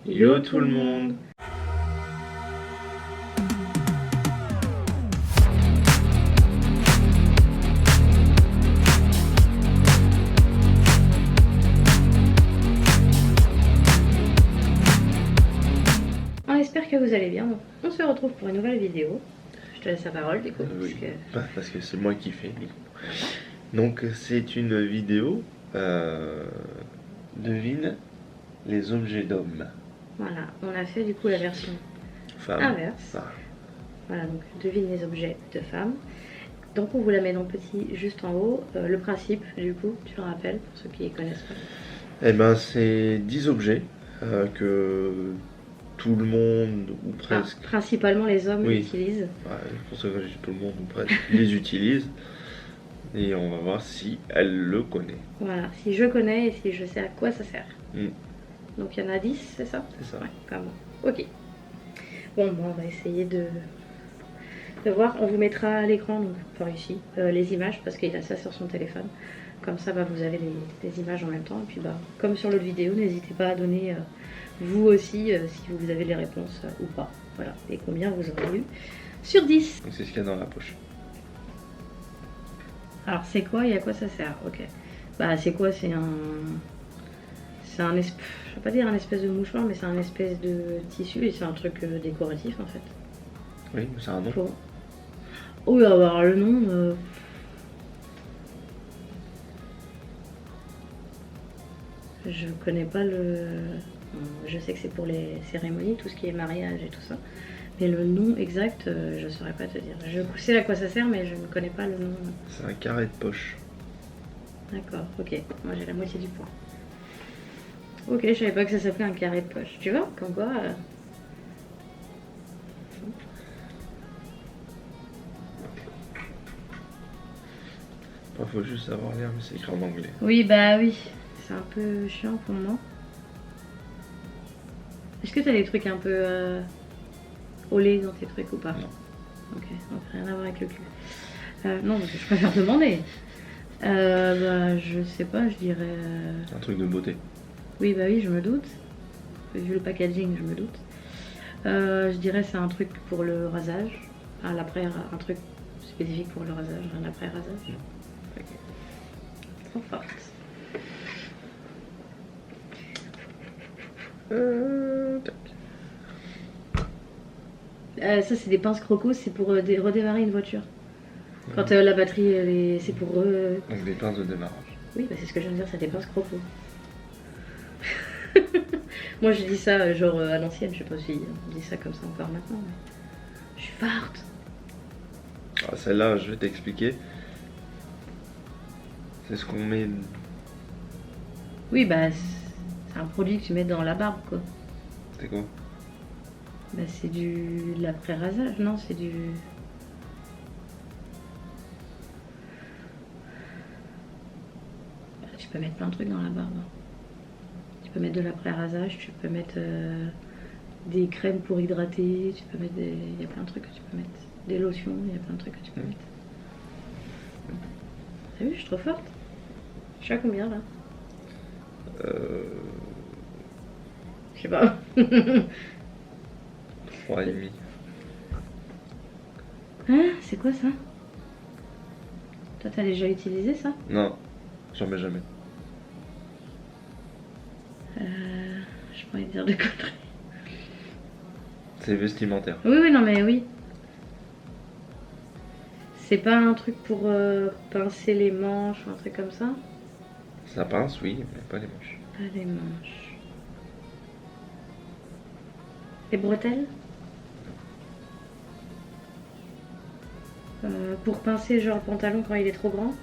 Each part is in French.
Yo tout le monde. On espère que vous allez bien. On se retrouve pour une nouvelle vidéo. Je te laisse la parole du coup. Oui, parce que c'est moi qui fais. Donc c'est une vidéo. Devine les objets d'hommes. Voilà, on a fait du coup la version Femmes. inverse. Voilà, donc devine les objets de femmes. Donc on vous la met dans petit juste en haut. Le principe du coup, tu le rappelles pour ceux qui ne connaissent pas. Eh ben c'est 10 objets que tout le monde ou presque. Principalement les hommes utilisent. Ouais, pour ça que j'ai tout le monde ou presque les utilise. Et on va voir si elle le connaît. Voilà, si je connais et si je sais à quoi ça sert. Mm. Donc il y en a 10, c'est ça? C'est ça. Ouais, comme moi. Ok. Bon, on va essayer de voir. On vous mettra à l'écran, donc par ici, les images, parce qu'il a ça sur son téléphone. Comme ça, vous avez les images en même temps. Et puis, comme sur l'autre vidéo, n'hésitez pas à donner vous aussi si vous avez les réponses ou pas. Voilà, et combien vous aurez eu sur 10. Donc c'est ce qu'il y a dans la poche. Alors, c'est quoi et à quoi ça sert? Ok. C'est quoi? C'est un espèce, je vais pas dire un espèce de mouchoir, mais c'est un espèce de tissu et c'est un truc décoratif en fait. Oui, c'est un nom. Oh, alors le nom. Je connais pas le. Je sais que c'est pour les cérémonies, tout ce qui est mariage et tout ça. Mais le nom exact, je saurais pas te dire. Je sais à quoi ça sert, mais je ne connais pas le nom. C'est un carré de poche. D'accord, ok. Moi j'ai la moitié du point. Ok, je savais pas que ça s'appelait un carré de poche. Tu vois, comme quoi. Il faut juste savoir lire, mais c'est écrit en anglais. Oui, oui. C'est un peu chiant pour moi. Est-ce que t'as des trucs un peu au lait dans tes trucs ou pas? Non. Ok, donc rien à voir avec le cul. Non, parce que je préfère demander. Je sais pas, je dirais. Un truc de beauté. Oui, oui, je me doute. Vu le packaging, je me doute. Je dirais c'est un truc pour le rasage. Un truc spécifique pour le rasage, un après-rasage. Ok. Trop forte. Ça, c'est des pinces croco, c'est pour redémarrer une voiture. Quand la batterie, c'est pour. Donc des pinces de démarrage. Oui, c'est ce que je viens de dire, c'est des pinces croco. Moi, je dis ça genre à l'ancienne, je sais pas si on dit ça comme ça encore maintenant. Mais... Je suis forte. Ah, celle-là, je vais t'expliquer. C'est ce qu'on met. Oui, c'est un produit que tu mets dans la barbe, quoi. C'est quoi? C'est de l'après-rasage, non? C'est du... Tu peux mettre plein de trucs dans la barbe. Tu peux mettre de l'après-rasage, tu peux mettre des crèmes pour hydrater, tu peux mettre il y a plein de trucs que tu peux mettre. Des lotions, il y a plein de trucs que tu peux mettre. T'as vu, je suis trop forte. Je suis à combien, là? Je sais pas. 3,5. Hein? C'est quoi ça? Toi, t'as déjà utilisé ça? Non, j'en mets jamais. Je pourrais dire de conneries. C'est vestimentaire. Oui, non, mais oui. C'est pas un truc pour pincer les manches ou un truc comme ça? Ça pince, oui, mais pas les manches. Pas les manches. Les bretelles? Pour pincer genre le pantalon quand il est trop grand?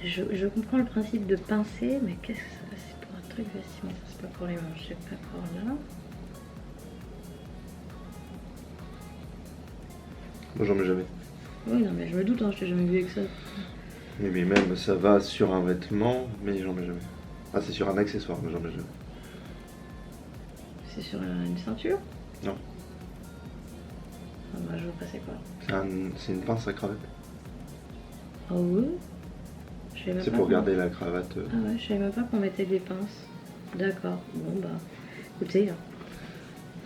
Je comprends le principe de pincer, mais qu'est-ce que ça? C'est pour un truc vestimentaire, c'est pas pour les manches, c'est pas pour là. Moi, j'en mets jamais. Oui, non, mais je me doute, je t'ai jamais vu avec ça. Oui, mais même ça va sur un vêtement, mais j'en mets jamais. Ah, c'est sur un accessoire, mais j'en mets jamais. C'est sur une ceinture? Non. Je vois pas c'est quoi. C'est une pince à cravate. Ah ouais? Je savais même C'est pas pour qu'on- garder la cravate. Ah ouais, je savais même pas qu'on mettait des pinces. D'accord. Bon bah, écoutez, hein,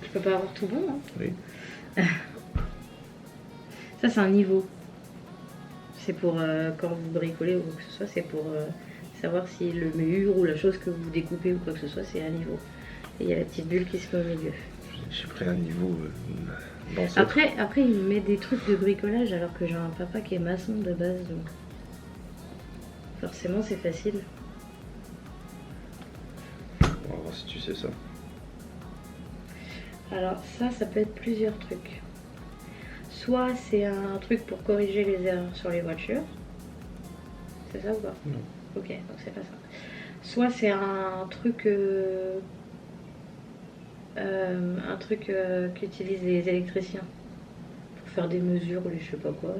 je peux pas avoir tout bon. Hein. Oui. Ça c'est un niveau. C'est pour quand vous bricolez ou quoi que ce soit, c'est pour savoir si le mur ou la chose que vous découpez ou quoi que ce soit, c'est un niveau. Et il y a la petite bulle qui se met au milieu. J'ai pris un niveau d'ancêtre. Après, il met des trucs de bricolage alors que j'ai un papa qui est maçon de base, donc forcément c'est facile. On va voir si tu sais ça. Alors ça peut être plusieurs trucs. Soit c'est un truc pour corriger les erreurs sur les voitures. C'est ça ou pas? Non. Ok, donc c'est pas ça. Soit c'est un truc qu'utilisent les électriciens pour faire des mesures ou les je sais pas quoi.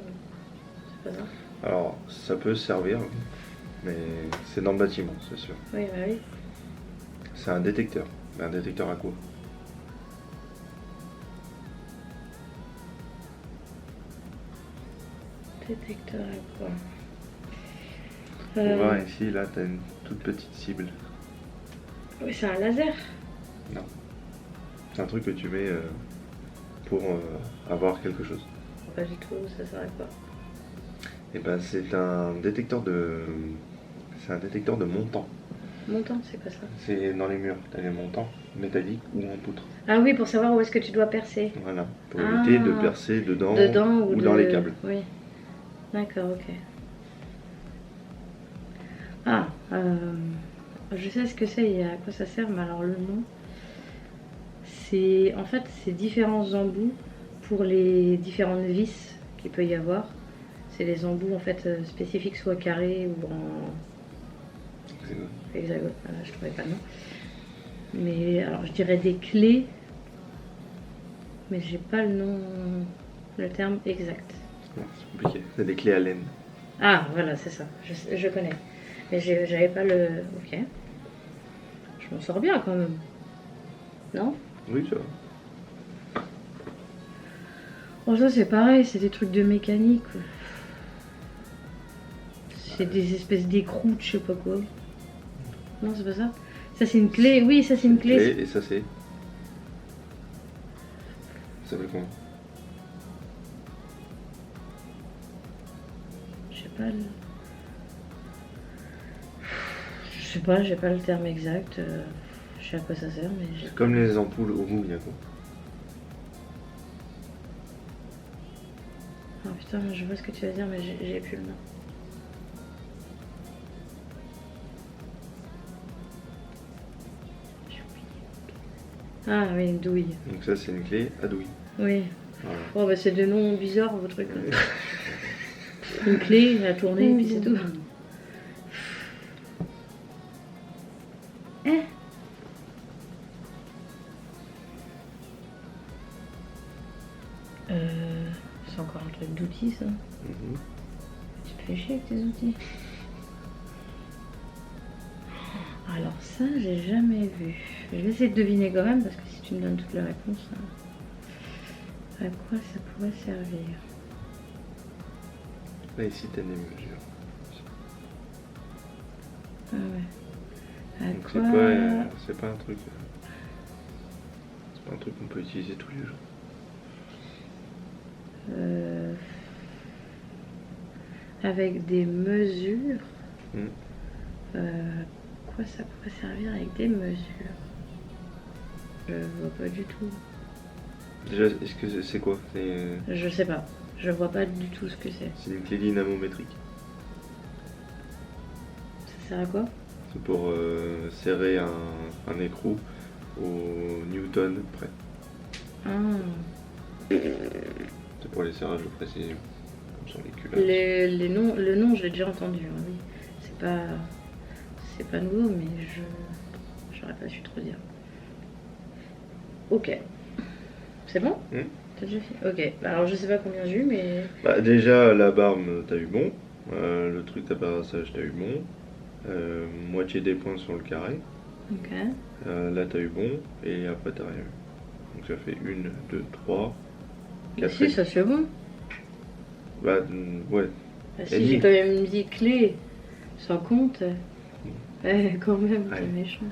C'est pas ça? Alors, ça peut servir, mais c'est dans le bâtiment, c'est sûr. Oui, bah oui. C'est un détecteur. Mais un détecteur à quoi? Détecteur à quoi? Faut voir ici, là, t'as une toute petite cible. Oui, c'est un laser. Non. C'est un truc que tu mets pour avoir quelque chose. Pas du tout, ça sert à quoi? Et ben, c'est un détecteur de. C'est un détecteur de montants. Montant, c'est quoi ça? C'est dans les murs, t'as les montants métalliques ou en poutre. Ah oui, pour savoir où est-ce que tu dois percer. Voilà, pour éviter de percer dedans, ou dans les câbles. Oui. D'accord, ok. Ah, je sais ce que c'est et à quoi ça sert, mais alors le nom, c'est en fait c'est différents embouts pour les différentes vis qu'il peut y avoir. C'est des embouts en fait spécifiques, soit carrés ou en hexagone. Voilà, je trouvais pas le nom. Mais alors je dirais des clés, mais j'ai pas le nom, le terme exact. Non, c'est compliqué. C'est des clés à laine. Ah, voilà, c'est ça. Je connais. Mais j'avais pas le. Ok. Je m'en sors bien quand même. Non? Oui, ça va. Bon, ça c'est pareil, c'est des trucs de mécanique. C'est des espèces d'écroutes, je sais pas quoi. Non, c'est pas ça? Ça c'est une clé. Oui, ça c'est une clé. Et ça c'est. Ça s'appelle comment? Je sais pas. Je sais pas, j'ai pas le terme exact. Je sais à quoi ça sert, mais j'ai. C'est comme les ampoules au mouille, quoi. Oh putain, je vois ce que tu vas dire, mais j'ai plus le nom. Ah oui, une douille. Donc ça c'est une clé à douille. Oui. Voilà. Oh bah c'est des noms bizarres vos trucs. Une clé à tourner et puis c'est tout. Eh c'est encore un truc d'outils ça. Mhm. Tu te fais chier avec tes outils. Alors ça j'ai jamais vu. Je vais essayer de deviner quand même parce que si tu me donnes toutes les réponses, à quoi ça pourrait servir? Là ici t'as des mesures. Ah ouais. À Donc quoi... c'est pas un truc. C'est pas un truc qu'on peut utiliser tous les jours. Avec des mesures. Mm. Quoi ça pourrait servir avec des mesures? Je vois pas du tout. Déjà, est-ce que c'est quoi? Je sais pas. Je vois pas du tout ce que c'est. C'est une clé dynamométrique. Ça sert à quoi? C'est pour serrer un écrou au newton près. Ah. C'est pour les serrages de précision. Comme sur les culasses. Le nom, je l'ai déjà entendu. Hein, oui. C'est pas nouveau, mais j'aurais pas su trop dire. Ok. C'est bon? T'as déjà fait? Ok. Alors je sais pas combien j'ai eu, mais. Bah, déjà, la barbe, t'as eu bon. Le truc d'appareillage, t'as eu bon. Moitié des points sur le carré. Ok. Là, t'as eu bon. Et après, t'as rien eu. Donc ça fait 1, 2, 3, 4. Si, ça se fait bon. Bah, ouais. Bah, si, j'ai quand même dit clé. Ça compte. Quand même, t'es Ouais. méchant.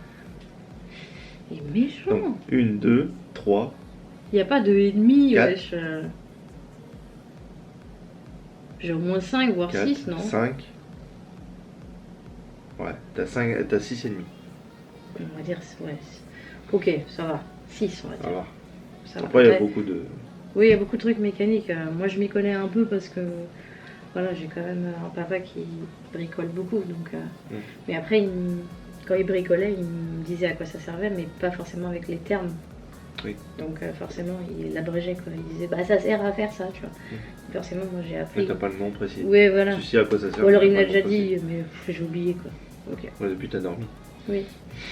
Il est méchant. Donc, 1, 2, 3, Il n'y a pas de et demi, 4. wesh. J'ai au moins 5, voire 4, 6, non? 5. Ouais, t'as 6,5. On va dire, ouais. Ok, ça va. 6, on va On dire. va voir. Ça va. Après, il y a Ouais. beaucoup de. Oui, il y a beaucoup de trucs mécaniques. Moi, je m'y connais un peu parce que voilà, j'ai quand même un papa qui bricole beaucoup. Donc, Mais après, quand il bricolait, il me disait à quoi ça servait, mais pas forcément avec les termes. Oui. Donc forcément, il abrégeait quoi. Il disait, bah ça sert à faire ça, tu vois. Forcément, moi j'ai Mais appris. t'as pas le nom précis. Oui, voilà. Tu sais à quoi ça sert. Ou alors mais il t'as m'a pas déjà le nom précis. dit, mais j'ai oublié quoi. Ok. Ouais, depuis t'as dormi. Oui.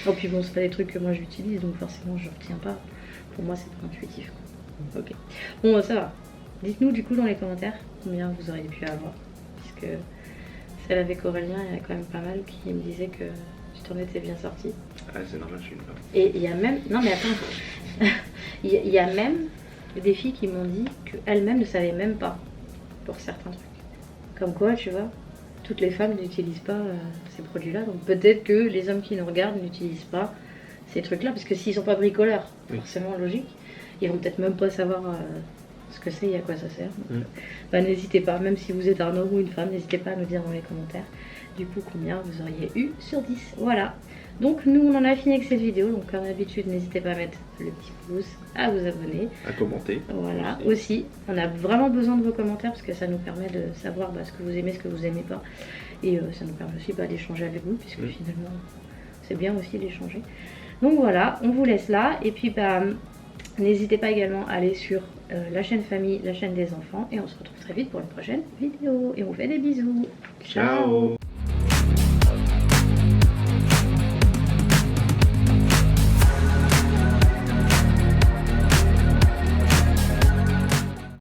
Oh, puis bon, c'est pas des trucs que moi j'utilise, donc forcément je retiens pas. Pour moi, c'est pas intuitif. Quoi. Ok. Bon, ça va. Dites-nous du coup dans les commentaires combien vous auriez pu avoir. Puisque celle avec Aurélien, il y a quand même pas mal qui me disaient que tu t'en étais bien sorti. Ah, c'est normal, je suis une femme. Et il y a même. Non, mais attends. Il y a même des filles qui m'ont dit qu'elles-mêmes ne savaient même pas pour certains trucs. Comme quoi, tu vois, toutes les femmes n'utilisent pas ces produits-là. Donc peut-être que les hommes qui nous regardent n'utilisent pas ces trucs-là. Parce que s'ils sont pas bricoleurs, forcément logique, ils vont peut-être même pas savoir ce que c'est et à quoi ça sert. Donc, bah, n'hésitez pas, même si vous êtes un homme ou une femme, n'hésitez pas à nous dire dans les commentaires du coup combien vous auriez eu sur 10. Voilà. Donc nous on en a fini avec cette vidéo, donc comme d'habitude n'hésitez pas à mettre le petit pouce, à vous abonner. À commenter. Voilà, aussi, on a vraiment besoin de vos commentaires parce que ça nous permet de savoir ce que vous aimez, ce que vous aimez pas. Et ça nous permet aussi d'échanger avec vous, puisque finalement c'est bien aussi d'échanger. Donc voilà, on vous laisse là, et puis n'hésitez pas également à aller sur la chaîne famille, la chaîne des enfants, et on se retrouve très vite pour une prochaine vidéo. Et on vous fait des bisous. Ciao.